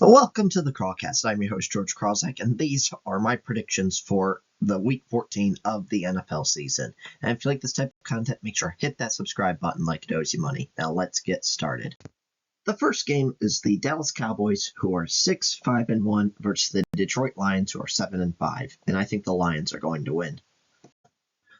Welcome to the Crawlcast. I'm your host, George Krawczak, and these are my predictions for the Week 14 of the NFL season. And if you like this type of content, make sure to hit that subscribe button like it owes you money. Now let's get started. The first game is the Dallas Cowboys, who are 6-5-1, versus the Detroit Lions, who are 7-5, and I think the Lions are going to win.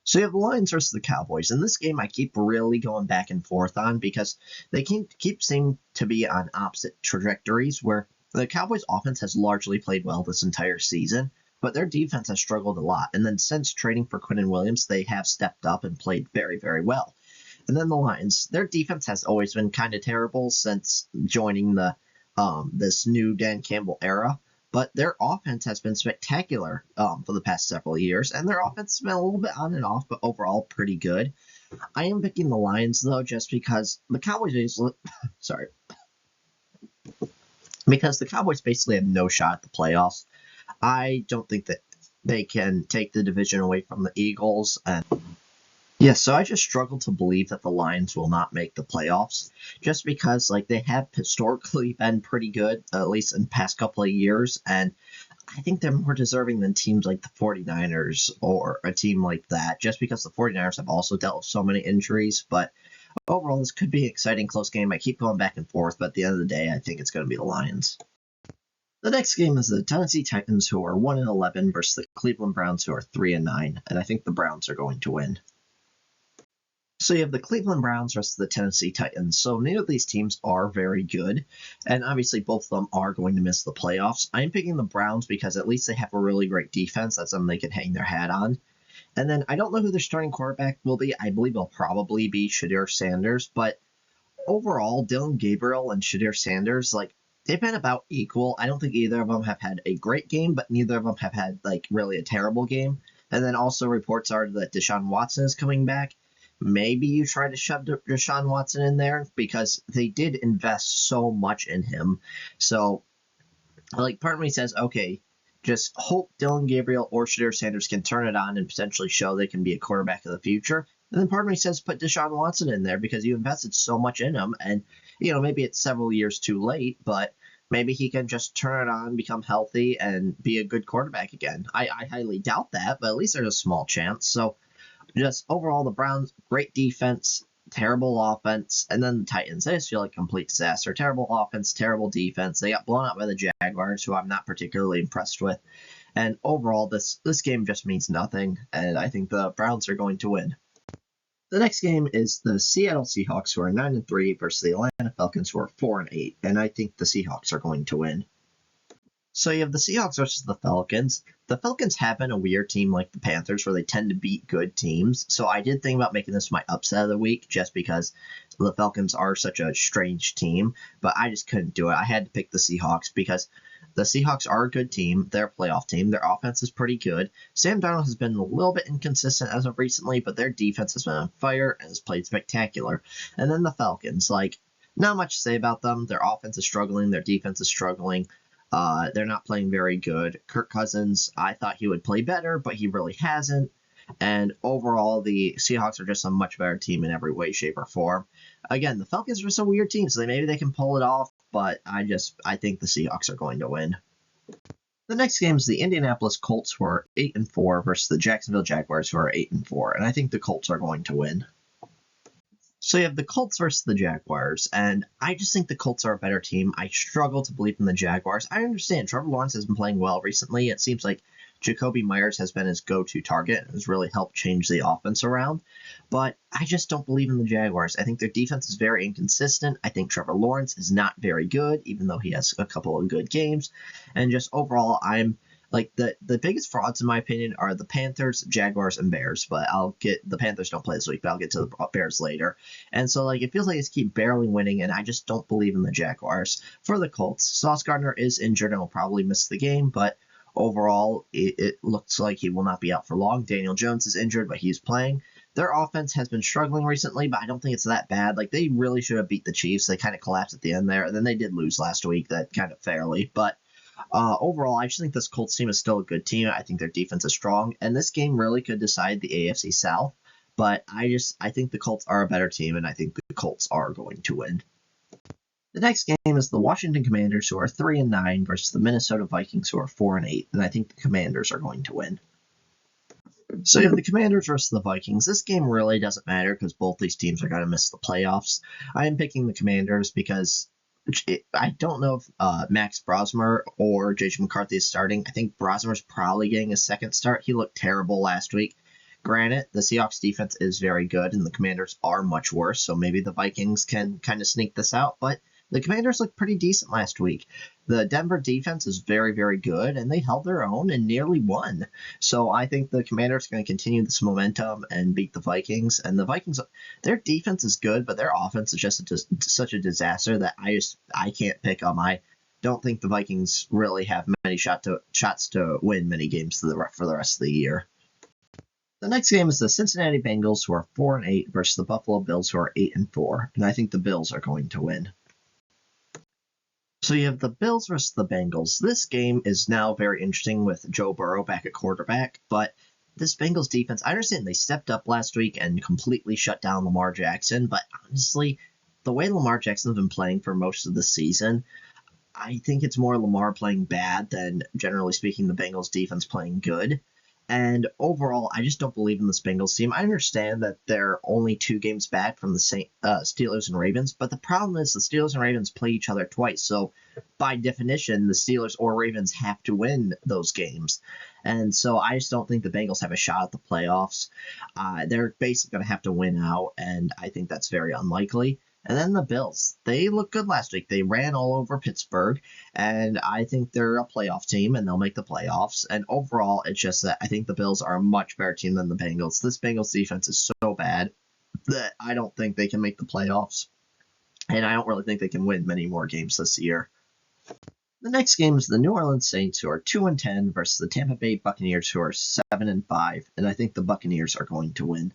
So you have the Lions versus the Cowboys. In this game, I keep really going back and forth on because they keep seeming to be on opposite trajectories, where the Cowboys' offense has largely played well this entire season, but their defense has struggled a lot. And then since trading for Quinnen Williams, they have stepped up and played very, very well. And then the Lions, their defense has always been kind of terrible since joining the this new Dan Campbell era. But their offense has been spectacular for the past several years, and their offense has been a little bit on and off, but overall pretty good. I am picking the Lions, though, just because the Cowboys because the Cowboys basically have no shot at the playoffs. I don't think that they can take the division away from the Eagles, and so I just struggle to believe that the Lions will not make the playoffs, just because they have historically been pretty good, at least in the past couple of years, and I think they're more deserving than teams like the 49ers or a team like that, just because the 49ers have also dealt with so many injuries. But overall, this could be an exciting, close game. I keep going back and forth, but at the end of the day, I think it's going to be the Lions. The next game is the Tennessee Titans, who are 1-11, versus the Cleveland Browns, who are 3-9, and I think the Browns are going to win. So you have the Cleveland Browns versus the Tennessee Titans. So neither of these teams are very good, and obviously both of them are going to miss the playoffs. I'm picking the Browns because at least they have a really great defense. That's something they can hang their hat on. And then I don't know who their starting quarterback will be. I believe it'll probably be Shedeur Sanders, but overall, Dillon Gabriel and Shedeur Sanders, they've been about equal. I don't think either of them have had a great game, but neither of them have had really a terrible game. And then also reports are that Deshaun Watson is coming back. Maybe you try to shove Deshaun Watson in there because they did invest so much in him. So, part of me says, okay, just hope Dillon Gabriel or Shedeur Sanders can turn it on and potentially show they can be a quarterback of the future. And then part of me says put Deshaun Watson in there because you invested so much in him. And, maybe it's several years too late, but maybe he can just turn it on, become healthy, and be a good quarterback again. I highly doubt that, but at least there's a small chance. So, just overall, the Browns, great defense, terrible offense, and then the Titans, they just feel like a complete disaster. Terrible offense, terrible defense. They got blown out by the Jaguars, who I'm not particularly impressed with. And overall, this game just means nothing, and I think the Browns are going to win. The next game is the Seattle Seahawks, who are 9-3, versus the Atlanta Falcons, who are 4-8, and I think the Seahawks are going to win. So you have the Seahawks versus the Falcons. The Falcons have been a weird team like the Panthers, where they tend to beat good teams. So I did think about making this my upset of the week just because the Falcons are such a strange team, but I just couldn't do it. I had to pick the Seahawks because the Seahawks are a good team. They're a playoff team. Their offense is pretty good. Sam Darnold has been a little bit inconsistent as of recently, but their defense has been on fire and has played spectacular. And then the Falcons, not much to say about them. Their offense is struggling. Their defense is struggling. They're not playing very good. Kirk Cousins, I thought he would play better, but he really hasn't. And overall, the Seahawks are just a much better team in every way, shape, or form. Again, the Falcons are just a weird team, so maybe they can pull it off, but I think the Seahawks are going to win. The next game is the Indianapolis Colts, who are 8-4, versus the Jacksonville Jaguars, who are 8-4, and I think the Colts are going to win. So you have the Colts versus the Jaguars, and I just think the Colts are a better team. I struggle to believe in the Jaguars. I understand Trevor Lawrence has been playing well recently. It seems like Jacoby Myers has been his go-to target and has really helped change the offense around. But I just don't believe in the Jaguars. I think their defense is very inconsistent. I think Trevor Lawrence is not very good, even though he has a couple of good games. And just overall, I'm the biggest frauds in my opinion are the Panthers, Jaguars, and Bears. But the Panthers don't play this week, but I'll get to the Bears later. And so it feels like it's keep barely winning, and I just don't believe in the Jaguars. For the Colts, Sauce Gardner is injured and will probably miss the game, but overall, it looks like he will not be out for long. Daniel Jones is injured, but he's playing. Their offense has been struggling recently, but I don't think it's that bad. They really should have beat the Chiefs. They kind of collapsed at the end there, and then they did lose last week, that kind of fairly, but overall, I just think this Colts team is still a good team. I think their defense is strong, and this game really could decide the AFC South. But I think the Colts are a better team, and I think the Colts are going to win. The next game is the Washington Commanders, who are 3-9, versus the Minnesota Vikings, who are 4-8, and I think the Commanders are going to win. So you have the Commanders versus the Vikings. This game really doesn't matter because both these teams are going to miss the playoffs. I am picking the Commanders because I don't know if Max Brosmer or J.J. McCarthy is starting. I think Brosmer's probably getting a second start. He looked terrible last week. Granted, the Seahawks defense is very good and the Commanders are much worse, so maybe the Vikings can kind of sneak this out, but the Commanders looked pretty decent last week. The Denver defense is very, very good, and they held their own and nearly won. So I think the Commanders are going to continue this momentum and beat the Vikings. And the Vikings, their defense is good, but their offense is just such a disaster that I can't pick them. I don't think the Vikings really have many shots to win many games for the rest of the year. The next game is the Cincinnati Bengals, who are 4-8, versus the Buffalo Bills, who are 8-4, and I think the Bills are going to win. So you have the Bills versus the Bengals. This game is now very interesting with Joe Burrow back at quarterback, but this Bengals defense, I understand they stepped up last week and completely shut down Lamar Jackson, but honestly, the way Lamar Jackson's been playing for most of the season, I think it's more Lamar playing bad than, generally speaking, the Bengals defense playing good. And overall, I just don't believe in this Bengals team. I understand that they're only 2 games back from the Steelers and Ravens, but the problem is the Steelers and Ravens play each other twice. So by definition, the Steelers or Ravens have to win those games. And so I just don't think the Bengals have a shot at the playoffs. They're basically going to have to win out, and I think that's very unlikely. And then the Bills, they looked good last week. They ran all over Pittsburgh, and I think they're a playoff team, and they'll make the playoffs. And overall, it's just that I think the Bills are a much better team than the Bengals. This Bengals defense is so bad that I don't think they can make the playoffs, and I don't really think they can win many more games this year. The next game is the New Orleans Saints, who are 2-10, versus the Tampa Bay Buccaneers, who are 7-5, and I think the Buccaneers are going to win.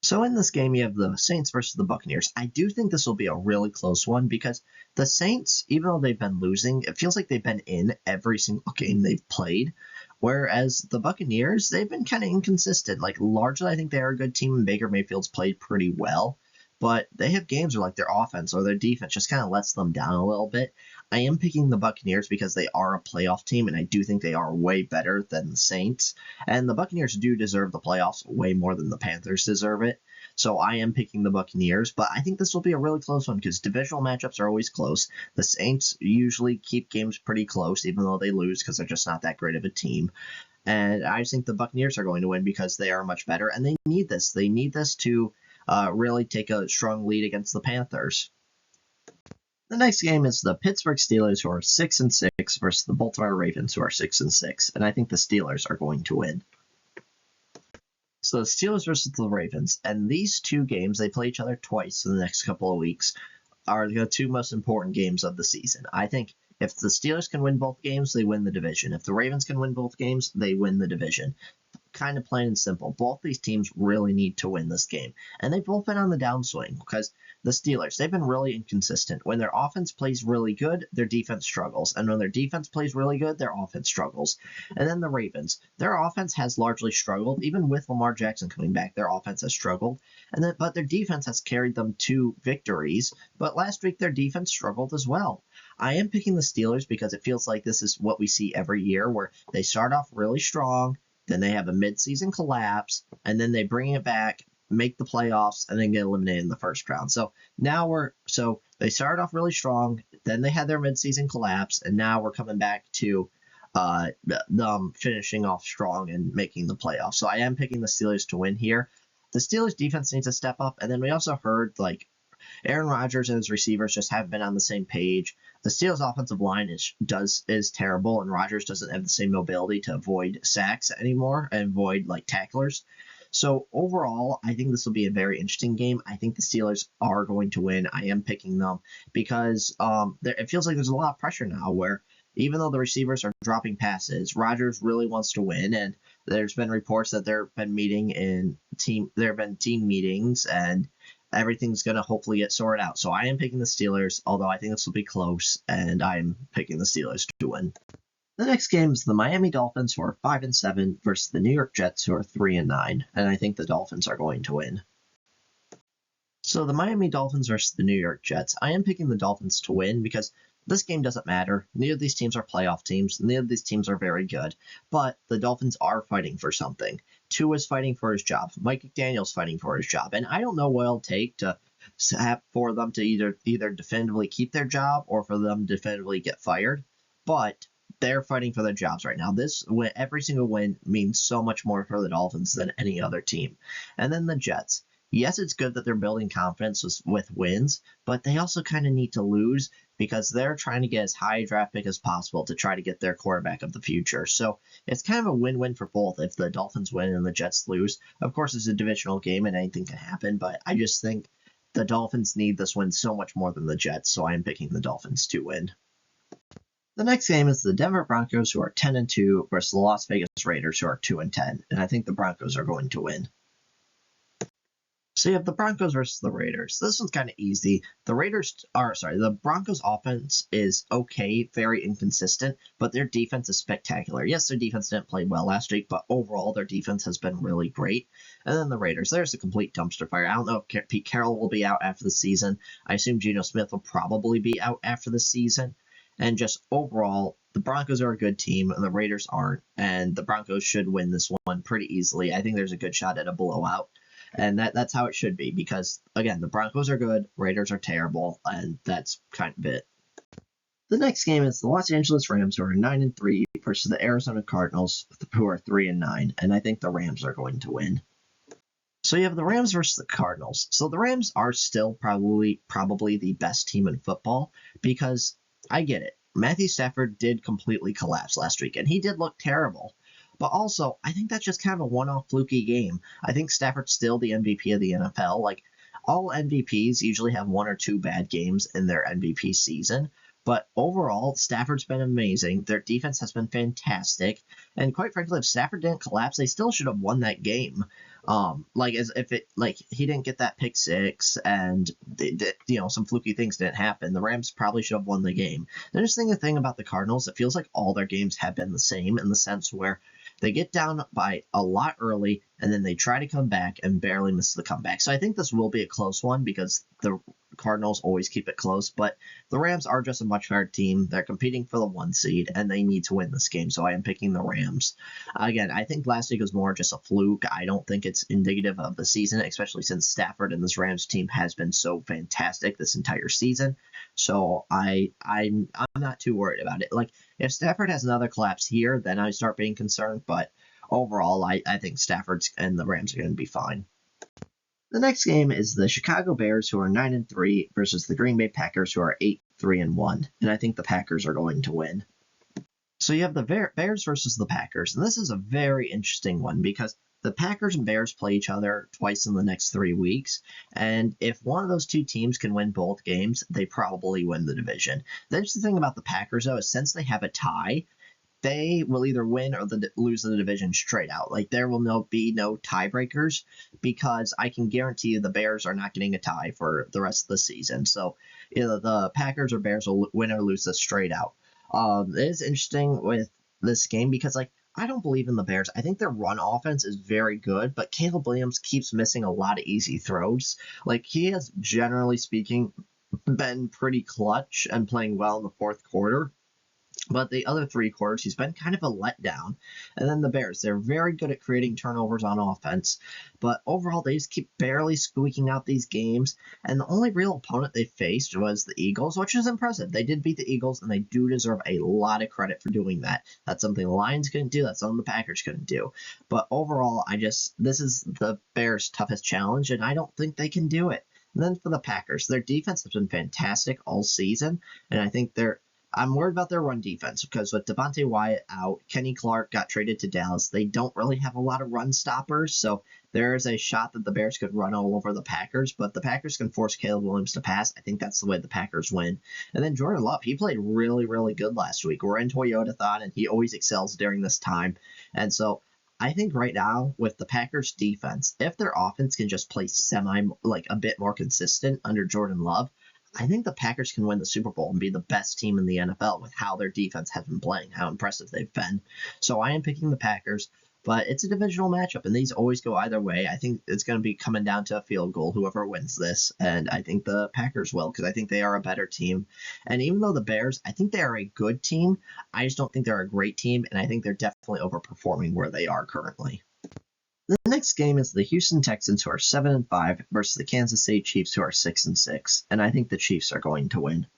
So in this game, you have the Saints versus the Buccaneers. I do think this will be a really close one because the Saints, even though they've been losing, it feels like they've been in every single game they've played. Whereas the Buccaneers, they've been kind of inconsistent. Like, largely, I think they are a good team, and Baker Mayfield's played pretty well. But they have games where, like, their offense or their defense just kind of lets them down a little bit. I am picking the Buccaneers because they are a playoff team, and I do think they are way better than the Saints. And the Buccaneers do deserve the playoffs way more than the Panthers deserve it. So I am picking the Buccaneers, but I think this will be a really close one because divisional matchups are always close. The Saints usually keep games pretty close, even though they lose because they're just not that great of a team. And I just think the Buccaneers are going to win because they are much better, and they need this. They need this to really take a strong lead against the Panthers. The next game is the Pittsburgh Steelers, who are 6-6, versus the Baltimore Ravens, who are 6-6, and I think the Steelers are going to win. So the Steelers versus the Ravens, and these 2 games, they play each other twice in the next couple of weeks, are the 2 most important games of the season. I think if the Steelers can win both games, they win the division. If the Ravens can win both games, they win the division. Kind of plain and simple. Both these teams really need to win this game. And they've both been on the downswing because the Steelers, they've been really inconsistent. When their offense plays really good, their defense struggles. And when their defense plays really good, their offense struggles. And then the Ravens, their offense has largely struggled. Even with Lamar Jackson coming back, their offense has struggled. But their defense has carried them to victories. But last week, their defense struggled as well. I am picking the Steelers because it feels like this is what we see every year where they start off really strong, then they have a midseason collapse, and then they bring it back, make the playoffs, and then get eliminated in the first round. So they started off really strong, then they had their midseason collapse, and now we're coming back to them finishing off strong and making the playoffs. So I am picking the Steelers to win here. The Steelers defense needs to step up, and then we also heard Aaron Rodgers and his receivers just haven't been on the same page. The Steelers' offensive line is terrible, and Rodgers doesn't have the same mobility to avoid sacks anymore and avoid tacklers. So overall, I think this will be a very interesting game. I think the Steelers are going to win. I am picking them because it feels like there's a lot of pressure now where even though the receivers are dropping passes, Rodgers really wants to win, and there's been reports that there have been team meetings, and everything's going to hopefully get sorted out. So I am picking the Steelers, although I think this will be close, and I'm picking the Steelers to win. The next game is the Miami Dolphins, who are 5-7, versus the New York Jets, who are 3-9, and I think the Dolphins are going to win. So the Miami Dolphins versus the New York Jets. I am picking the Dolphins to win because this game doesn't matter. Neither of these teams are playoff teams. Neither of these teams are very good. But the Dolphins are fighting for something. Tua is fighting for his job. Mike McDaniel's fighting for his job. And I don't know what it'll take to for them to either definitively keep their job or for them to definitively get fired. But they're fighting for their jobs right now. Every single win means so much more for the Dolphins than any other team. And then the Jets. Yes, it's good that they're building confidence with wins, but they also kind of need to lose because they're trying to get as high a draft pick as possible to try to get their quarterback of the future. So it's kind of a win-win for both if the Dolphins win and the Jets lose. Of course, it's a divisional game and anything can happen, but I just think the Dolphins need this win so much more than the Jets, so I am picking the Dolphins to win. The next game is the Denver Broncos, who are 10-2, versus the Las Vegas Raiders, who are 2-10, and I think the Broncos are going to win. So you have the Broncos versus the Raiders. This one's kind of easy. The Broncos offense is okay, very inconsistent, but their defense is spectacular. Yes, their defense didn't play well last week, but overall their defense has been really great. And then the Raiders, there's a complete dumpster fire. I don't know if Pete Carroll will be out after the season. I assume Geno Smith will probably be out after the season. And just overall, the Broncos are a good team and the Raiders aren't. And the Broncos should win this one pretty easily. I think there's a good shot at a blowout. And that's how it should be because, again, the Broncos are good, Raiders are terrible, and that's kind of it. The next game is the Los Angeles Rams, who are 9-3, versus the Arizona Cardinals, who are 3-9, and I think the Rams are going to win. So you have the Rams versus the Cardinals. So the Rams are still probably the best team in football because I get it. Matthew Stafford did completely collapse last week, and he did look terrible. But also, I think that's just kind of a one-off fluky game. I think Stafford's still the MVP of the NFL. Like, all MVPs usually have one or two bad games in their MVP season. But overall, Stafford's been amazing. Their defense has been fantastic. And quite frankly, if Stafford didn't collapse, they still should have won that game. He didn't get that pick six and some fluky things didn't happen. The Rams probably should have won the game. The interesting thing about the Cardinals, it feels like all their games have been the same in the sense where they get down by a lot early, and then they try to come back and barely miss the comeback. So I think this will be a close one because the Cardinals always keep it close, but the Rams are just a much better team. They're competing for the 1 seed, and they need to win this game, so I am picking the Rams. Again, I think last week was more just a fluke. I don't think it's indicative of the season, especially since Stafford and this Rams team has been so fantastic this entire season. So I'm not too worried about it. Like, if Stafford has another collapse here, then I start being concerned, but overall, I think Stafford and the Rams are going to be fine. The next game is the Chicago Bears, who are 9-3, versus the Green Bay Packers, who are 8-3-1, and I think the Packers are going to win. So you have the Bears versus the Packers, and this is a very interesting one because the Packers and Bears play each other twice in the next 3 weeks, and if one of those two teams can win both games, they probably win the division. The interesting thing about the Packers, though, is since they have a tie, they will either win or lose the division straight out. Like, there will be no tiebreakers because I can guarantee you the Bears are not getting a tie for the rest of the season. So either the Packers or Bears will win or lose this straight out. It is interesting with this game because, like, I don't believe in the Bears. I think their run offense is very good, but Caleb Williams keeps missing a lot of easy throws. Like, he has, generally speaking, been pretty clutch and playing well in the fourth quarter. But the other 3 quarters, he's been kind of a letdown. And then the Bears, they're very good at creating turnovers on offense. But overall, they just keep barely squeaking out these games. And the only real opponent they faced was the Eagles, which is impressive. They did beat the Eagles, and they do deserve a lot of credit for doing that. That's something the Lions couldn't do. That's something the Packers couldn't do. But overall, this is the Bears' toughest challenge, and I don't think they can do it. And then for the Packers, their defense has been fantastic all season, and I think I'm worried about their run defense because with Devontae Wyatt out, Kenny Clark got traded to Dallas. They don't really have a lot of run stoppers, so there is a shot that the Bears could run all over the Packers, but the Packers can force Caleb Williams to pass. I think that's the way the Packers win. And then Jordan Love, he played really, really good last week. We're in Toyotathon, and he always excels during this time. And so I think right now with the Packers defense, if their offense can just play a bit more consistent under Jordan Love, I think the Packers can win the Super Bowl and be the best team in the NFL with how their defense has been playing, how impressive they've been. So I am picking the Packers. But it's a divisional matchup, and these always go either way. I think it's going to be coming down to a field goal, whoever wins this, and I think the Packers will, because I think they are a better team. And even though the Bears, I think they are a good team, I just don't think they're a great team, and I think they're definitely overperforming where they are currently. The next game is the Houston Texans, who are 7-5, versus the Kansas City Chiefs, who are 6-6, and I think the Chiefs are going to win.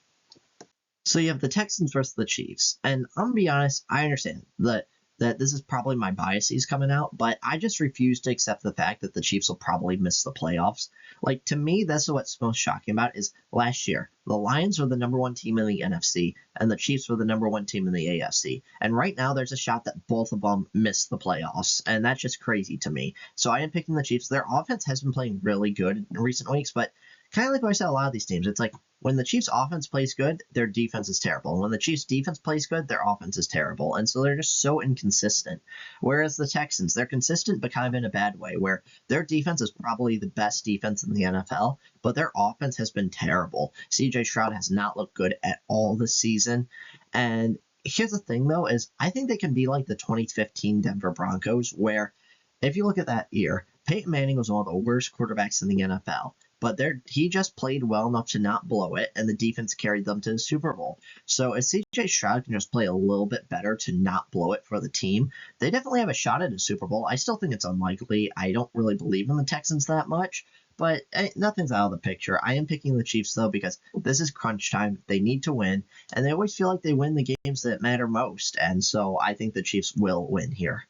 So you have the Texans versus the Chiefs, and I'm gonna be honest, I understand that this is probably my biases coming out, but I just refuse to accept the fact that the Chiefs will probably miss the playoffs. Like, to me, that's what's most shocking about is last year, the Lions were the number one team in the NFC, and the Chiefs were the number one team in the AFC. And right now, there's a shot that both of them miss the playoffs, and that's just crazy to me. So I am picking the Chiefs. Their offense has been playing really good in recent weeks, but kind of like what I said, a lot of these teams, it's like when the Chiefs' offense plays good, their defense is terrible. And when the Chiefs' defense plays good, their offense is terrible. And so they're just so inconsistent. Whereas the Texans, they're consistent, but kind of in a bad way, where their defense is probably the best defense in the NFL, but their offense has been terrible. CJ Stroud has not looked good at all this season. And here's the thing, though, is I think they can be like the 2015 Denver Broncos, where if you look at that year, Peyton Manning was one of the worst quarterbacks in the NFL. But he just played well enough to not blow it, and the defense carried them to the Super Bowl. So if CJ Stroud can just play a little bit better to not blow it for the team, they definitely have a shot at a Super Bowl. I still think it's unlikely. I don't really believe in the Texans that much, but nothing's out of the picture. I am picking the Chiefs, though, because this is crunch time. They need to win, and they always feel like they win the games that matter most, and so I think the Chiefs will win here.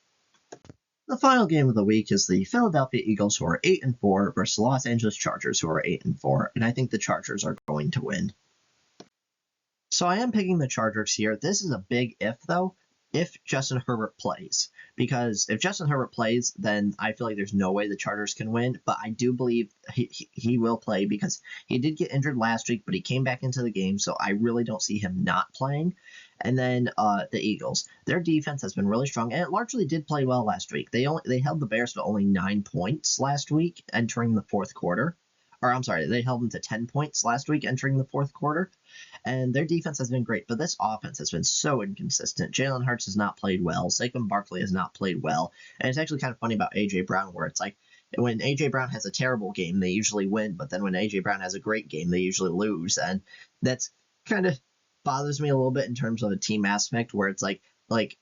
The final game of the week is the Philadelphia Eagles, who are 8-4, versus the Los Angeles Chargers, who are 8-4, and I think the Chargers are going to win. So I am picking the Chargers here. This is a big if, though, if Justin Herbert plays. Because if Justin Herbert plays, then I feel like there's no way the Chargers can win, but I do believe he will play because he did get injured last week, but he came back into the game, so I really don't see him not playing. And then the Eagles, their defense has been really strong, and it largely did play well last week. They held the Bears to only 9 points last week entering the fourth quarter. Or I'm sorry, they held them to 10 points last week entering the fourth quarter. And their defense has been great, but this offense has been so inconsistent. Jalen Hurts has not played well. Saquon Barkley has not played well. And it's actually kind of funny about A.J. Brown, where it's like when A.J. Brown has a terrible game, they usually win, but then when A.J. Brown has a great game, they usually lose. And that's kind of bothers me a little bit in terms of a team aspect, where it's like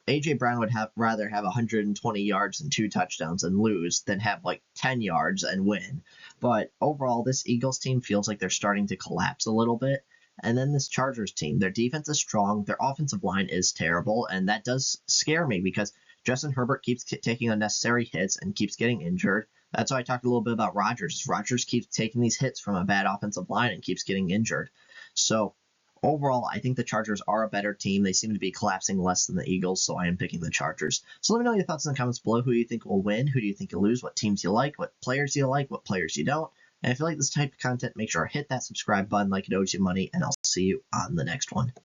A.J. Brown would rather have 120 yards and 2 touchdowns and lose than have like 10 yards and win. But overall, this Eagles team feels like they're starting to collapse a little bit. And then this Chargers team, their defense is strong, their offensive line is terrible, and that does scare me because Justin Herbert keeps taking unnecessary hits and keeps getting injured. That's why I talked a little bit about Rodgers. Rodgers keeps taking these hits from a bad offensive line and keeps getting injured. So overall, I think the Chargers are a better team. They seem to be collapsing less than the Eagles, so I am picking the Chargers. So let me know your thoughts in the comments below. Who do you think will win? Who do you think will lose? What teams you like? What players you like? What players you don't? And if you like this type of content, make sure to hit that subscribe button like it owes you money, and I'll see you on the next one.